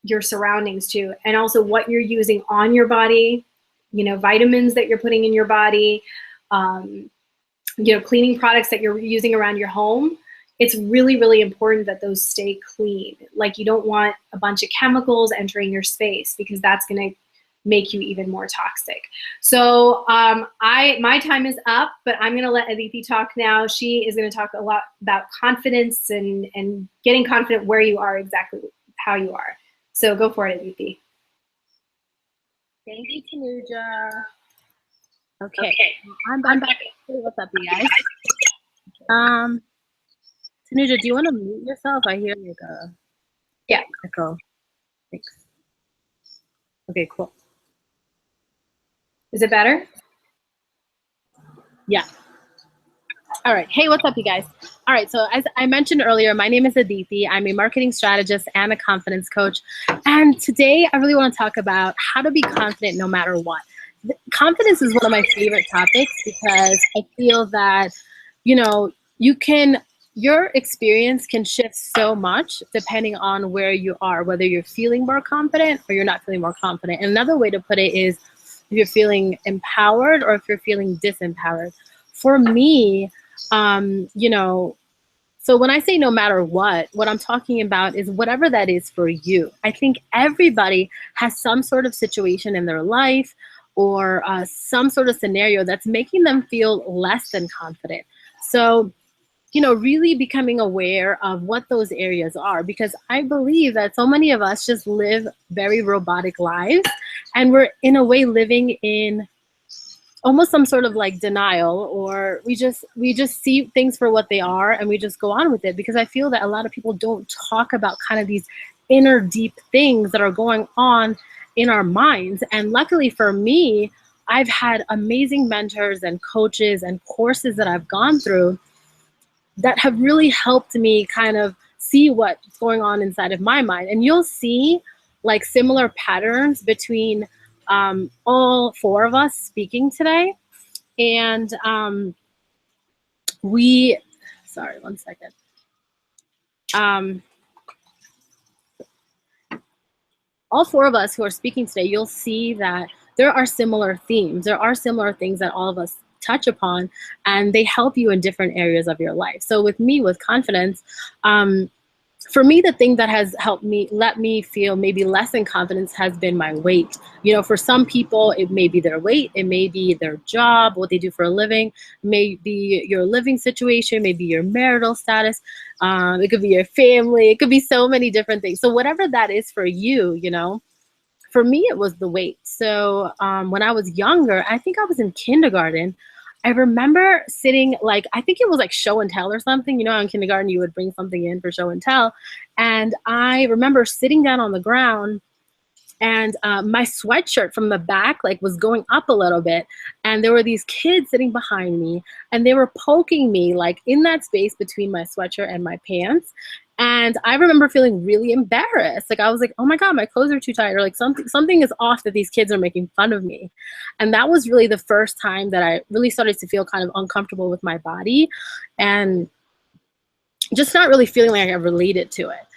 your surroundings too, and also what you're using on your body, vitamins that you're putting in your body, cleaning products that you're using around your home. It's really, really important that those stay clean. You don't want a bunch of chemicals entering your space because that's going to make you even more toxic. So my time is up, but I'm going to let Aditi talk now. She is going to talk a lot about confidence and getting confident where you are, exactly how you are. So go for it, Aditi. Thank you, Tanuja. Okay. I'm back. What's up, you guys? Um, Tanuja, do you want to mute yourself? I hear like a Yeah. echo. Thanks. Okay, cool. Is it better? Yeah. All right. Hey, what's up, you guys? All right. So as I mentioned earlier, my name is Aditi. I'm a marketing strategist and a confidence coach. And today I really want to talk about how to be confident no matter what. Confidence is one of my favorite topics because I feel that, you know, your experience can shift so much depending on where you are, whether you're feeling more confident or you're not feeling more confident. And another way to put it is if you're feeling empowered or if you're feeling disempowered. For me, so when I say no matter what I'm talking about is whatever that is for you. I think everybody has some sort of situation in their life or some sort of scenario that's making them feel less than confident. So, really becoming aware of what those areas are, because I believe that so many of us just live very robotic lives and we're in a way living in almost some sort of like denial, or we just see things for what they are and we just go on with it, because I feel that a lot of people don't talk about kind of these inner deep things that are going on in our minds. And luckily for me, I've had amazing mentors and coaches and courses that I've gone through that have really helped me kind of see what's going on inside of my mind. And you'll see like similar patterns between all four of us speaking today. And sorry, one second. All four of us who are speaking today, you'll see that there are similar themes. There are similar things that all of us touch upon, and they help you in different areas of your life. So with me, with confidence, for me, the thing that has helped me, let me feel maybe less in confidence has been my weight. For some people, it may be their weight, it may be their job, what they do for a living, maybe your living situation, maybe your marital status, it could be your family, it could be so many different things. So whatever that is for you, for me, it was the weight. So when I was younger, I think I was in kindergarten, I remember sitting, like, I think it was like show and tell or something. In kindergarten, you would bring something in for show and tell. And I remember sitting down on the ground, and my sweatshirt from the back like was going up a little bit, and there were these kids sitting behind me, and they were poking me like in that space between my sweatshirt and my pants. And I remember feeling really embarrassed. Like I was like, oh my God, my clothes are too tight, or like something is off, that these kids are making fun of me. And that was really the first time that I really started to feel kind of uncomfortable with my body and just not really feeling like I related to it.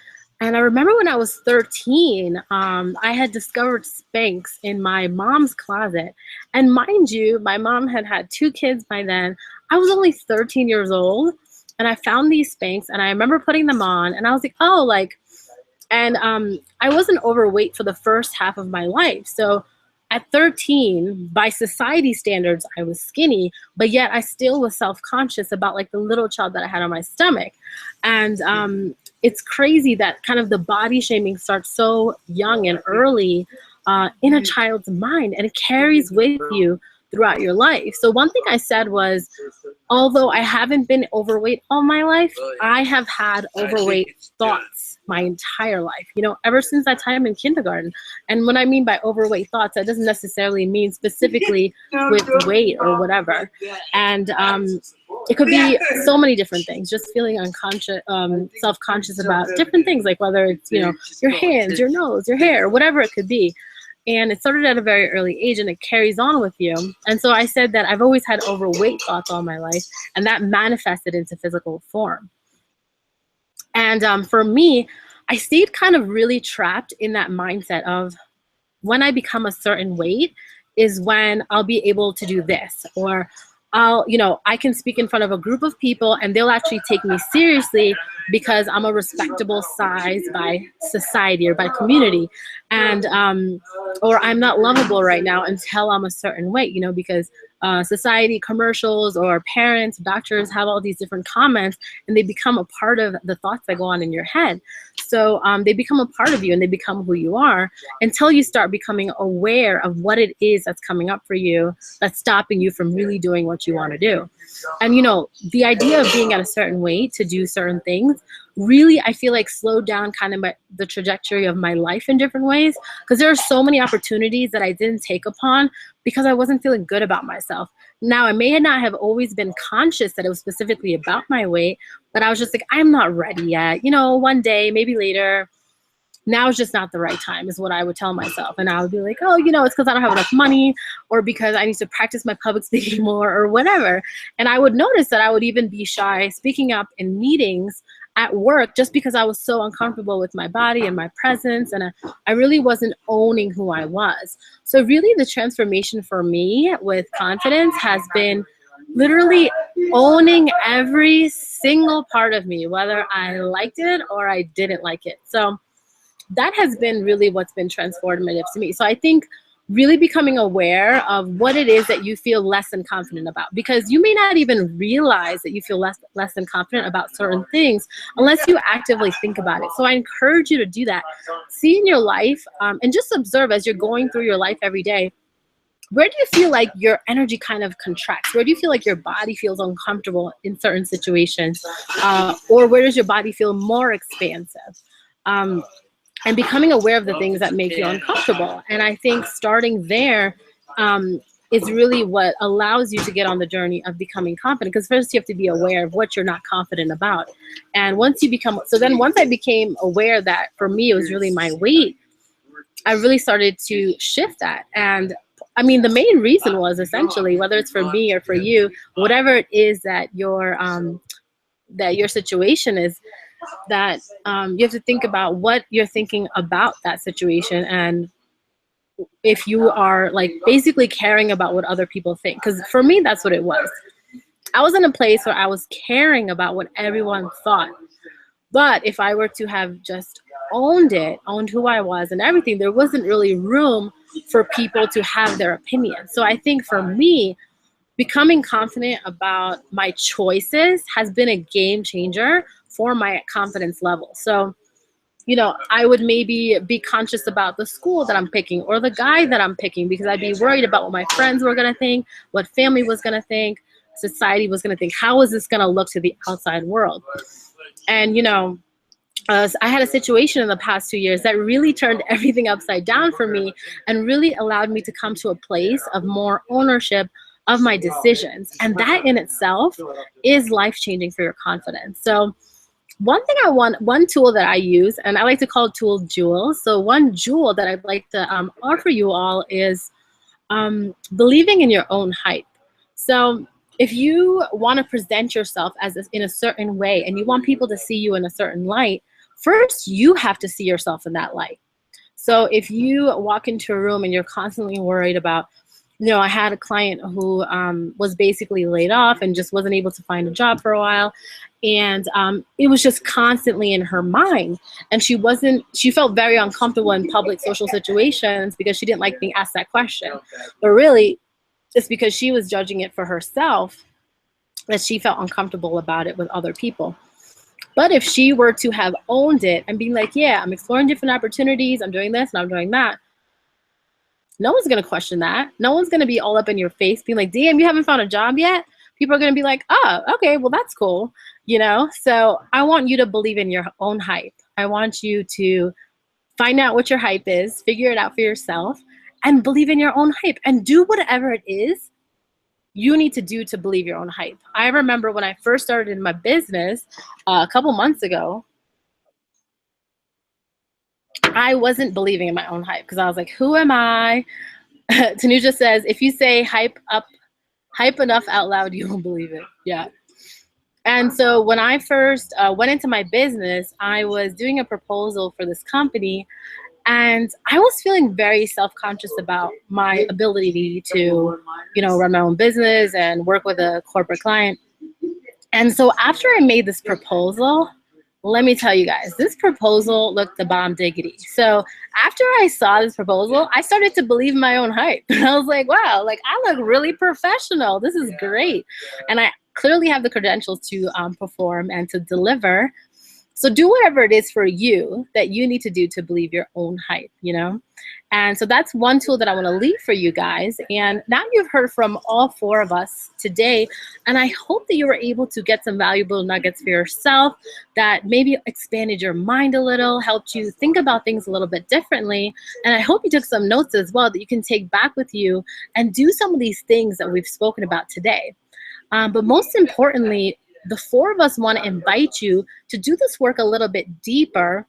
And I remember when I was 13, I had discovered Spanx in my mom's closet. And mind you, my mom had had 2 kids by then. I was only 13 years old, and I found these Spanx, and I remember putting them on, and I was like, oh, like, and I wasn't overweight for the first half of my life. So at 13, by society standards, I was skinny, but yet I still was self-conscious about like the little child that I had on my stomach. And it's crazy that kind of the body shaming starts so young and early in a child's mind, and it carries with you throughout your life. So one thing I said was, although I haven't been overweight all my life, I have had overweight thoughts my entire life, ever since that time in kindergarten. And what I mean by overweight thoughts, that doesn't necessarily mean specifically with weight or whatever. And it could be so many different things, just feeling unconscious, self-conscious about different things, like whether it's, your hands, your nose, your hair, whatever it could be. And it started at a very early age, and it carries on with you. And so I said that I've always had overweight thoughts all my life, and that manifested into physical form. And for me, I stayed kind of really trapped in that mindset of, when I become a certain weight is when I'll be able to do this, or I can speak in front of a group of people and they'll actually take me seriously because I'm a respectable size by society or by community. And or I'm not lovable right now until I'm a certain weight, because society, commercials, or parents, doctors have all these different comments, and they become a part of the thoughts that go on in your head. So they become a part of you, and they become who you are until you start becoming aware of what it is that's coming up for you, that's stopping you from really doing what you want to do. And, you know, the idea of being at a certain weight to do certain things really, I feel like, slowed down kind of the trajectory of my life in different ways, because there are so many opportunities that I didn't take upon because I wasn't feeling good about myself. Now, I may not have always been conscious that it was specifically about my weight, but I was just like, I'm not ready yet. You know, one day, maybe later. Now is just not the right time, is what I would tell myself. And I would be like, oh, you know, it's because I don't have enough money, or because I need to practice my public speaking more, or whatever. And I would notice that I would even be shy speaking up in meetings at work just because I was so uncomfortable with my body and my presence, and I really wasn't owning who I was. So really the transformation for me with confidence has been literally owning every single part of me, whether I liked it or I didn't like it. So that has been really what's been transformative to me. So I think really becoming aware of what it is that you feel less than confident about, because you may not even realize that you feel less than confident about certain things unless you actively think about it. So I encourage you to do that. See in your life and just observe as you're going through your life every day, where do you feel like your energy kind of contracts? Where do you feel like your body feels uncomfortable in certain situations? Or where does your body feel more expansive? And becoming aware of the things that make you uncomfortable. And I think starting there is really what allows you to get on the journey of becoming confident. Because first you have to be aware of what you're not confident about. And once you become, so then once I became aware that for me it was really my weight, I really started to shift that. And I mean, the main reason was essentially, whether it's for me or for you, whatever it is that your situation is, that you have to think about what you're thinking about that situation, and if you are like basically caring about what other people think. Because for me, that's what it was. I was in a place where I was caring about what everyone thought. But if I were to have just owned who I was and everything, there wasn't really room for people to have their opinion. So I think for me, becoming confident about my choices has been a game changer for my confidence level. So, you know, I would maybe be conscious about the school that I'm picking or the guy that I'm picking, because I'd be worried about what my friends were going to think, what family was going to think, society was going to think. How is this going to look to the outside world? And, you know, I had a situation in the past 2 years that really turned everything upside down for me and really allowed me to come to a place of more ownership of my decisions. And that in itself is life-changing for your confidence. So one tool that I use, and I like to call tool jewels. So one jewel that I'd like to offer you all is believing in your own hype. So if you want to present yourself in a certain way and you want people to see you in a certain light, first you have to see yourself in that light. So if you walk into a room and you're constantly worried about, you know, I had a client who was basically laid off and just wasn't able to find a job for a while. And it was just constantly in her mind. And she felt very uncomfortable in public social situations because she didn't like being asked that question. But really, it's because she was judging it for herself that she felt uncomfortable about it with other people. But if she were to have owned it and being like, yeah, I'm exploring different opportunities, I'm doing this and I'm doing that, no one's going to question that. No one's going to be all up in your face being like, damn, you haven't found a job yet? People are going to be like, oh, okay, well, that's cool. You know, so I want you to believe in your own hype. I want you to find out what your hype is, figure it out for yourself, and believe in your own hype and do whatever it is you need to do to believe your own hype. I remember when I first started in my business a couple months ago, I wasn't believing in my own hype because I was like, who am I? Tanuja says, if you say hype enough out loud, you will believe it. Yeah. And so when I first went into my business, I was doing a proposal for this company, and I was feeling very self-conscious about my ability to, you know, run my own business and work with a corporate client. And so after I made this proposal, let me tell you guys, this proposal looked the bomb diggity. So after I saw this proposal, I started to believe my own hype. I was like, wow, like I look really professional. This is great. And I clearly have the credentials to perform and to deliver. So do whatever it is for you that you need to do to believe your own hype, you know? And so that's one tool that I want to leave for you guys. And now you've heard from all four of us today, and I hope that you were able to get some valuable nuggets for yourself that maybe expanded your mind a little, helped you think about things a little bit differently. And I hope you took some notes as well that you can take back with you and do some of these things that we've spoken about today. But most importantly, the four of us want to invite you to do this work a little bit deeper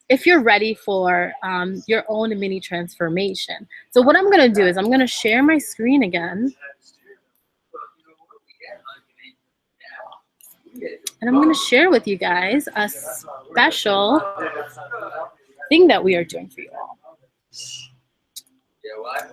if you're ready for your own mini transformation. So what I'm going to do is I'm going to share my screen again. And I'm going to share with you guys a special thing that we are doing for you all.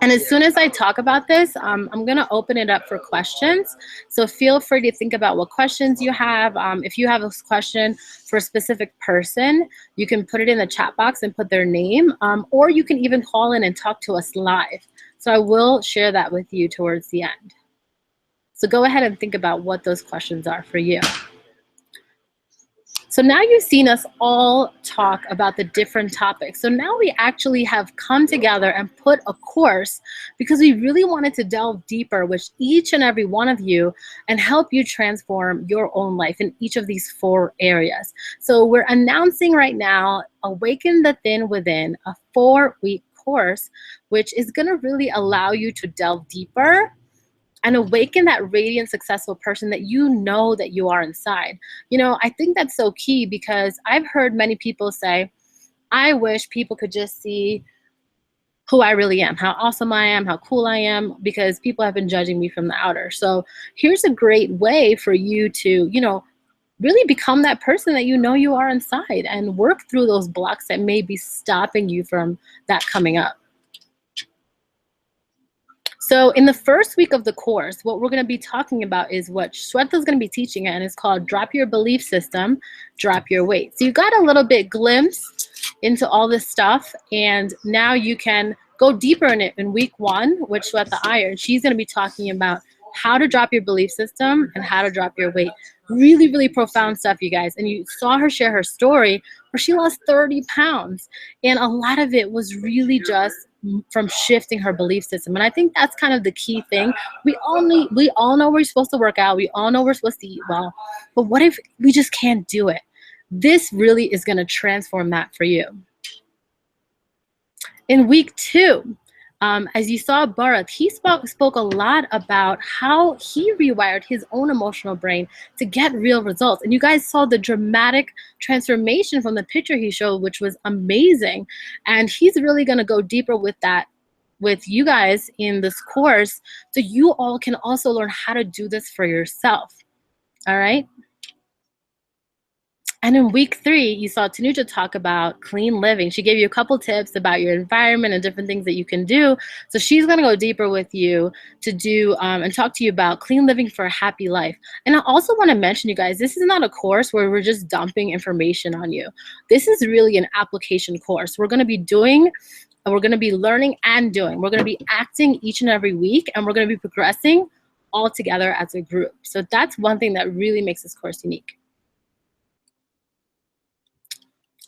And as soon as I talk about this, I'm going to open it up for questions. So feel free to think about what questions you have. If you have a question for a specific person, you can put it in the chat box and put their name, or you can even call in and talk to us live. So I will share that with you towards the end. So go ahead and think about what those questions are for you. So now you've seen us all talk about the different topics. So now we actually have come together and put a course because we really wanted to delve deeper with each and every one of you and help you transform your own life in each of these four areas. So we're announcing right now, Awaken the Thin Within, a 4-week course, which is gonna really allow you to delve deeper and awaken that radiant, successful person that you know that you are inside. You know, I think that's so key because I've heard many people say, I wish people could just see who I really am, how awesome I am, how cool I am, because people have been judging me from the outer. So here's a great way for you to, you know, really become that person that you know you are inside and work through those blocks that may be stopping you from that coming up. So in the first week of the course, what we're going to be talking about is what Shweta is going to be teaching, and it's called Drop Your Belief System, Drop Your Weight. So you got a little bit glimpse into all this stuff, and now you can go deeper in it in week 1 with Shweta Iyer. She's going to be talking about how to drop your belief system and how to drop your weight. Really, really profound stuff, you guys. And you saw her share her story where she lost 30 pounds. And a lot of it was really just from shifting her belief system. And I think that's kind of the key thing. We all know we're supposed to work out. We all know we're supposed to eat well. But what if we just can't do it? This really is going to transform that for you. In week 2, as you saw Bharat, he spoke a lot about how he rewired his own emotional brain to get real results. And you guys saw the dramatic transformation from the picture he showed, which was amazing. And he's really going to go deeper with that with you guys in this course, so you all can also learn how to do this for yourself. All right? And in week 3, you saw Tanuja talk about clean living. She gave you a couple tips about your environment and different things that you can do. So she's going to go deeper with you to do and talk to you about clean living for a happy life. And I also want to mention, you guys, this is not a course where we're just dumping information on you. This is really an application course. We're going to be doing, we're going to be learning and doing. We're going to be acting each and every week, and we're going to be progressing all together as a group. So that's one thing that really makes this course unique.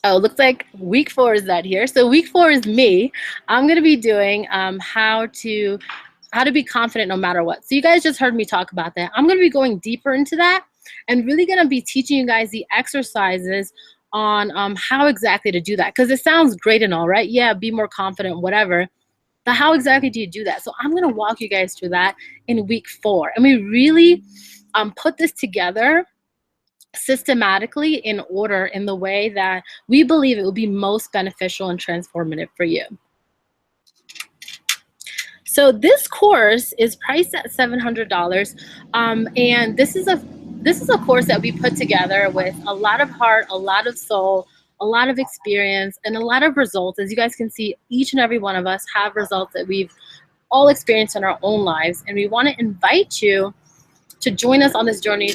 Oh, looks like week 4 is that here. So week 4 is me. I'm going to be doing how to be confident no matter what. So you guys just heard me talk about that. I'm going to be going deeper into that and really going to be teaching you guys the exercises on how exactly to do that. Because it sounds great and all, right? Yeah, be more confident, whatever. But how exactly do you do that? So I'm going to walk you guys through that in week 4. And we really put this together systematically in order in the way that we believe it will be most beneficial and transformative for you. So this course is priced at $700, and this is a course that we put together with a lot of heart, a lot of soul, a lot of experience, and a lot of results. As you guys can see, each and every one of us have results that we've all experienced in our own lives, and we want to invite you to join us on this journey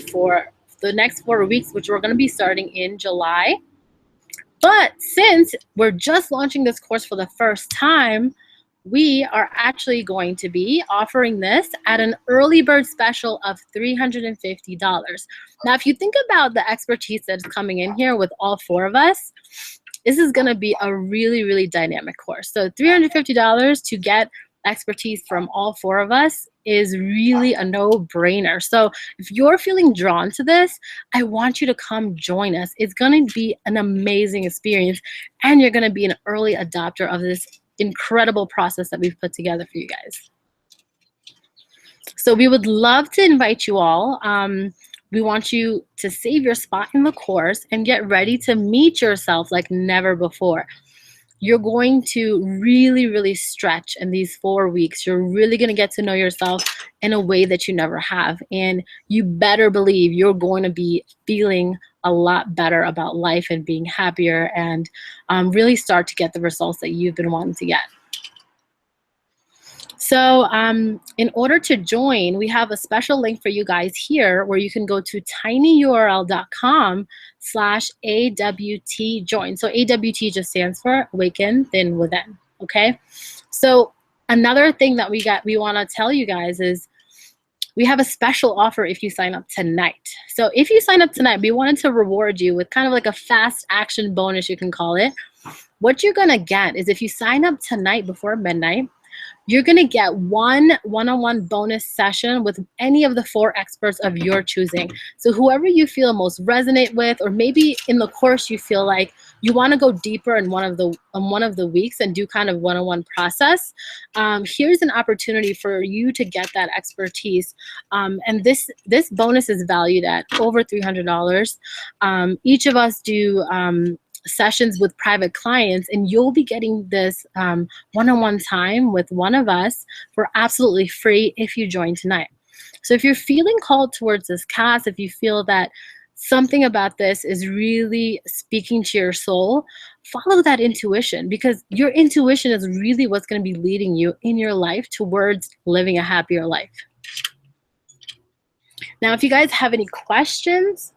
the next 4 weeks, which we're going to be starting in July. But since we're just launching this course for the first time, we are actually going to be offering this at an early bird special of $350. Now, if you think about the expertise that's coming in here with all 4 of us, this is going to be a really, really dynamic course. So $350 to get expertise from all 4 of us is really a no-brainer. So if you're feeling drawn to this, I want you to come join us. It's going to be an amazing experience, and you're going to be an early adopter of this incredible process that we've put together for you guys. So we would love to invite you all. We want you to save your spot in the course and get ready to meet yourself like never before. You're going to really, really stretch in these 4 weeks. You're really going to get to know yourself in a way that you never have. And you better believe you're going to be feeling a lot better about life and being happier, and really start to get the results that you've been wanting to get. So in order to join, we have a special link for you guys here where you can go to tinyurl.com/AWT join. So AWT just stands for Awaken, then Within, okay? So another thing that we want to tell you guys is we have a special offer if you sign up tonight. So if you sign up tonight, we wanted to reward you with kind of like a fast action bonus, you can call it. What you're gonna get is if you sign up tonight before midnight, you're going to get one-on-one bonus session with any of the 4 experts of your choosing. So whoever you feel most resonate with, or maybe in the course you feel like you want to go deeper in one of the weeks and do kind of one-on-one process, here's an opportunity for you to get that expertise. And this bonus is valued at over $300. Each of us do sessions with private clients, and you'll be getting this one-on-one time with one of us for absolutely free if you join tonight. So if you're feeling called towards this class, if you feel that something about this is really speaking to your soul, follow that intuition, because your intuition is really what's going to be leading you in your life towards living a happier life. Now, if you guys have any questions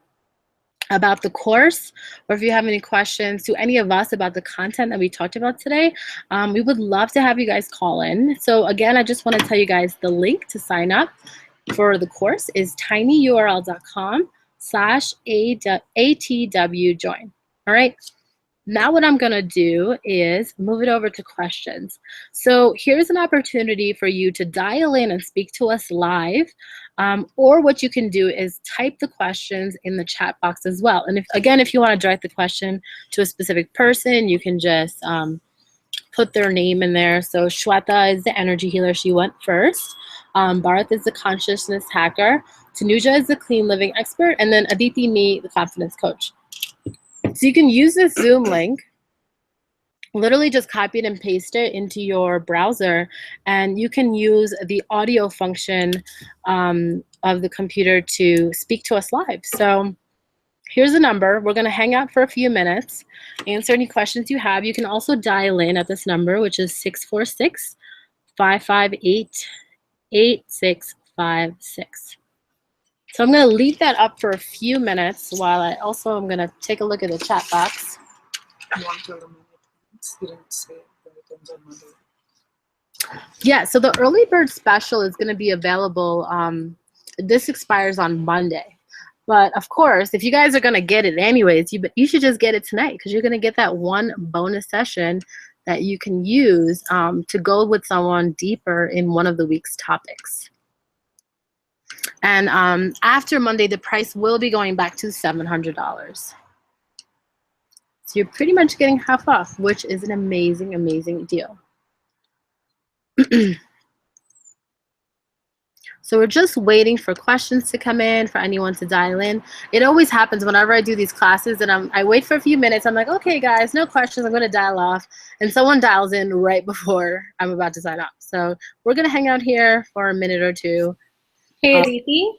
about the course, or if you have any questions to any of us about the content that we talked about today, we would love to have you guys call in. So again, I just want to tell you guys the link to sign up for the course is tinyurl.com/ATW join. All right. Now what I'm going to do is move it over to questions. So here's an opportunity for you to dial in and speak to us live. Or what you can do is type the questions in the chat box as well. And if you want to direct the question to a specific person, you can just put their name in there. So Shweta is the energy healer. She went first. Bharat is the consciousness hacker. Tanuja is the clean living expert. And then Aditi, me, the confidence coach. So you can use this Zoom link, literally just copy it and paste it into your browser, and you can use the audio function of the computer to speak to us live. So here's the number. We're going to hang out for a few minutes, answer any questions you have. You can also dial in at this number, which is 646-558-8656. So I'm going to leave that up for a few minutes while I'm going to take a look at the chat box. Yeah, so the early bird special is going to be available. This expires on Monday. But of course, if you guys are going to get it anyways, you should just get it tonight, because you're going to get that one bonus session that you can use to go with someone deeper in one of the week's topics. And after Monday, the price will be going back to $700. So you're pretty much getting half off, which is an amazing, amazing deal. So we're just waiting for questions to come in, for anyone to dial in. It always happens whenever I do these classes, and I wait for a few minutes. I'm like, okay, guys, no questions. I'm going to dial off. And someone dials in right before I'm about to sign up. So we're going to hang out here for a minute or two. Hey, Aditi.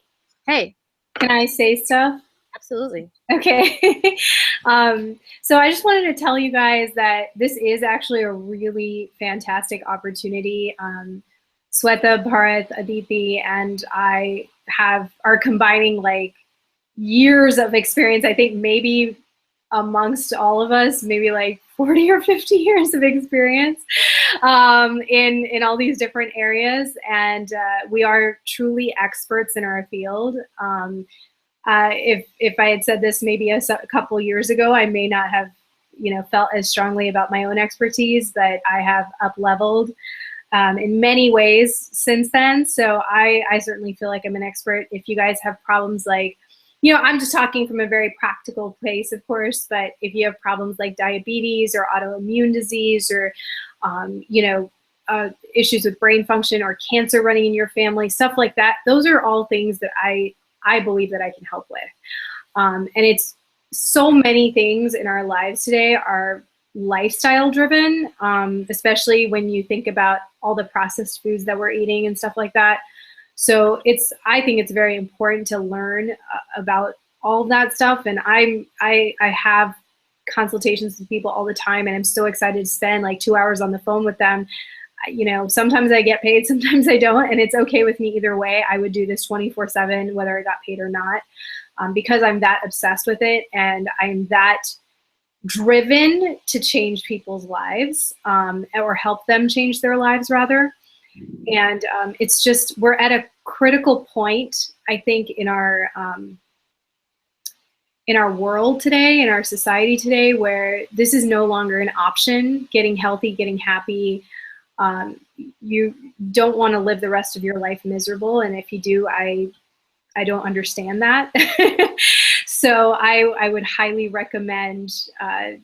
Hey. Can I say stuff? Absolutely. Okay. So I just wanted to tell you guys that this is actually a really fantastic opportunity. Sweta, Bharat, Aditi, and I are combining like years of experience. I think maybe amongst all of us, maybe like 40 or 50 years of experience in all these different areas. And we are truly experts in our field. If I had said this maybe a couple years ago, I may not have, felt as strongly about my own expertise, but I have up-leveled in many ways since then. So I certainly feel like I'm an expert. If you guys have problems like, I'm just talking from a very practical place, of course, but if you have problems like diabetes or autoimmune disease or, issues with brain function or cancer running in your family, stuff like that, those are all things that I believe that I can help with. And it's so many things in our lives today are lifestyle driven, especially when you think about all the processed foods that we're eating and stuff like that. So I think it's very important to learn about all of that stuff. And I have consultations with people all the time, and I'm so excited to spend like 2 hours on the phone with them. Sometimes I get paid, sometimes I don't, and it's okay with me either way. I would do this 24/7, whether I got paid or not, because I'm that obsessed with it, and I'm that driven to change people's lives, or help them change their lives rather. And it's just, we're at a critical point, I think, in our world today, in our society today, where this is no longer an option. Getting healthy, getting happy. You don't want to live the rest of your life miserable, and if you do, I don't understand that. So I would highly recommend, at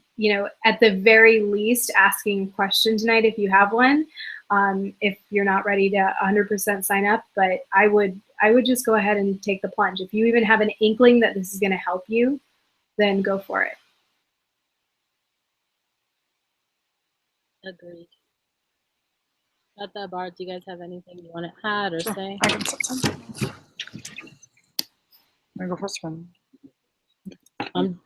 the very least, asking a question tonight if you have one. If you're not ready to 100% sign up, but I would just go ahead and take the plunge. If you even have an inkling that this is going to help you, then go for it. Agreed. Got that, Bart? Do you guys have anything you want to add or say? I can say something. I go first one. I'm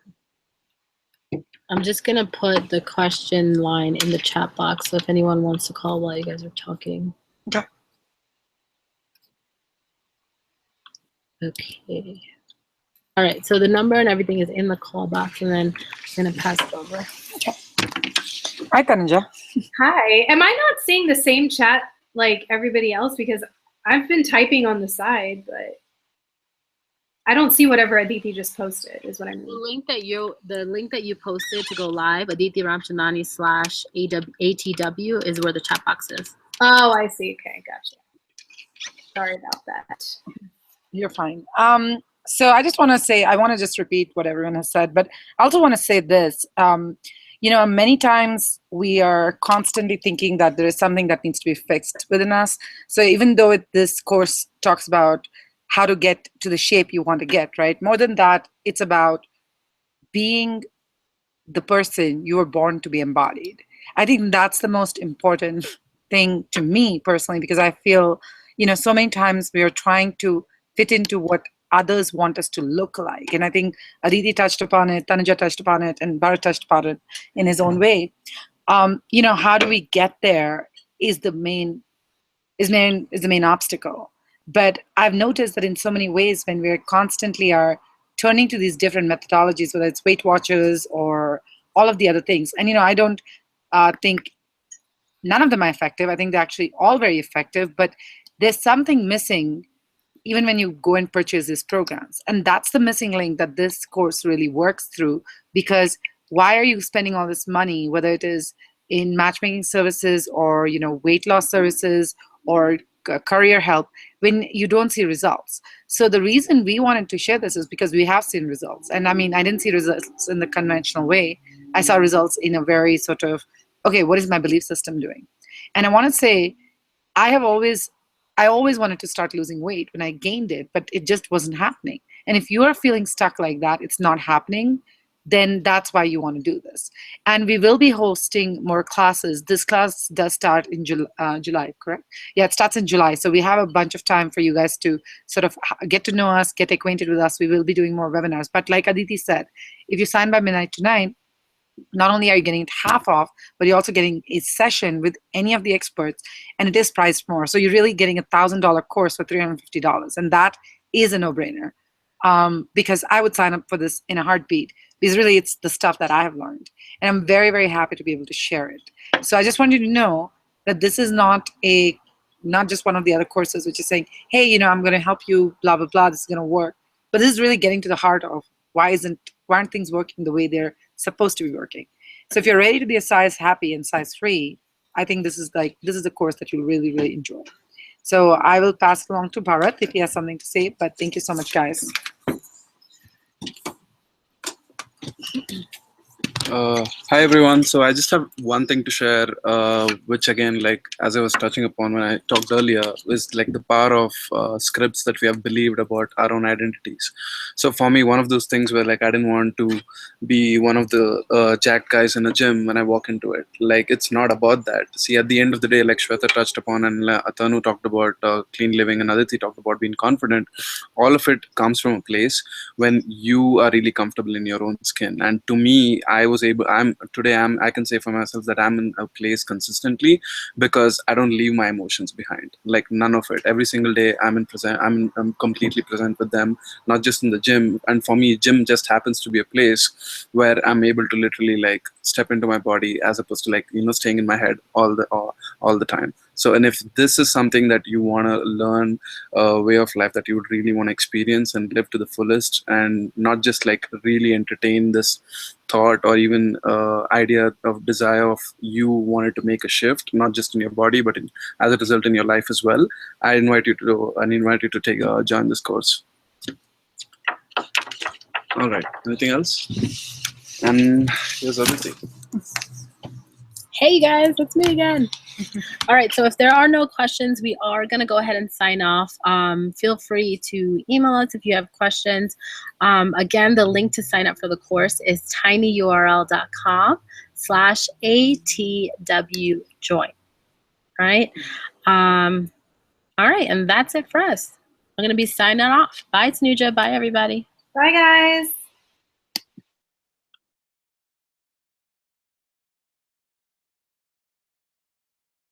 just gonna put the question line in the chat box, so if anyone wants to call while you guys are talking. Okay. Okay. All right. So the number and everything is in the call box, and then I'm gonna pass it over. Okay. Hi, Tanuja. Hi. Am I not seeing the same chat like everybody else? Because I've been typing on the side, but I don't see whatever Aditi just posted, is what I mean. The link that you posted to go live, Aditi Ramchandani/ATW, is where the chat box is. Oh, I see. Okay, gotcha. Sorry about that. You're fine. So I just want to say, I want to just repeat what everyone has said, but I also want to say this. Many times we are constantly thinking that there is something that needs to be fixed within us. So even though this course talks about how to get to the shape you want to get, right? More than that, it's about being the person you were born to be embodied. I think that's the most important thing to me personally, because I feel, so many times we are trying to fit into what others want us to look like. And I think Aditi touched upon it, Tanuja touched upon it, and Bharat touched upon it in his own way. How do we get there is the main obstacle. But I've noticed that in so many ways, when we're constantly are turning to these different methodologies, whether it's Weight Watchers or all of the other things, and I don't think none of them are effective. I think they're actually all very effective, but there's something missing even when you go and purchase these programs. And that's the missing link that this course really works through, because why are you spending all this money, whether it is in matchmaking services or weight loss services or career help, when you don't see results? So the reason we wanted to share this is because we have seen results. And I mean, I didn't see results in the conventional way. I saw results in a very sort of, okay, what is my belief system doing? And I want to say, I always wanted to start losing weight when I gained it, but it just wasn't happening. And if you are feeling stuck like that, it's not happening, then that's why you want to do this. And we will be hosting more classes. This class does start in July, correct? Yeah, it starts in July. So we have a bunch of time for you guys to sort of get to know us, get acquainted with us. We will be doing more webinars. But like Aditi said, if you sign by midnight tonight, not only are you getting it half off, but you're also getting a session with any of the experts, and it is priced more. So you're really getting $1,000 course for $350, and that is a no-brainer. because I would sign up for this in a heartbeat, because really it's the stuff that I have learned. And I'm very, very happy to be able to share it. So I just want you to know that this is not just one of the other courses which is saying, hey, I'm going to help you, blah, blah, blah, this is going to work. But this is really getting to the heart of why aren't things working the way they're supposed to be working. So if you're ready to be a size happy and size free, I think this is a course that you'll really, really enjoy. So I will pass it along to Bharat if he has something to say, but thank you so much, guys. Hi everyone. So I just have one thing to share, which again, like as I was touching upon when I talked earlier, is like the power of scripts that we have believed about our own identities. So for me, one of those things where like I didn't want to be one of the jack guys in a gym when I walk into it. Like it's not about that. See, at the end of the day, like Shweta touched upon and Atanu talked about clean living and Aditi talked about being confident. All of it comes from a place when you are really comfortable in your own skin. And to me, I can say for myself that I'm in a place consistently because I don't leave my emotions behind, like none of it. Every single day I'm completely present with them, not just in the gym. And for me, gym just happens to be a place where I'm able to literally like step into my body as opposed to like staying in my head all the time. So, and if this is something that you want to learn, a way of life that you would really want to experience and live to the fullest, and not just like really entertain this thought or even idea of desire of you wanted to make a shift, not just in your body, but as a result in your life as well, I invite you to take join this course. All right. Anything else? And here's everything. Hey guys, it's me again. All right, so if there are no questions, we are going to go ahead and sign off. Feel free to email us if you have questions. Again, the link to sign up for the course is tinyurl.com/ATWjoin. Right? All right, and that's it for us. I'm going to be signing off. Bye, Tanuja. Bye, everybody. Bye, guys.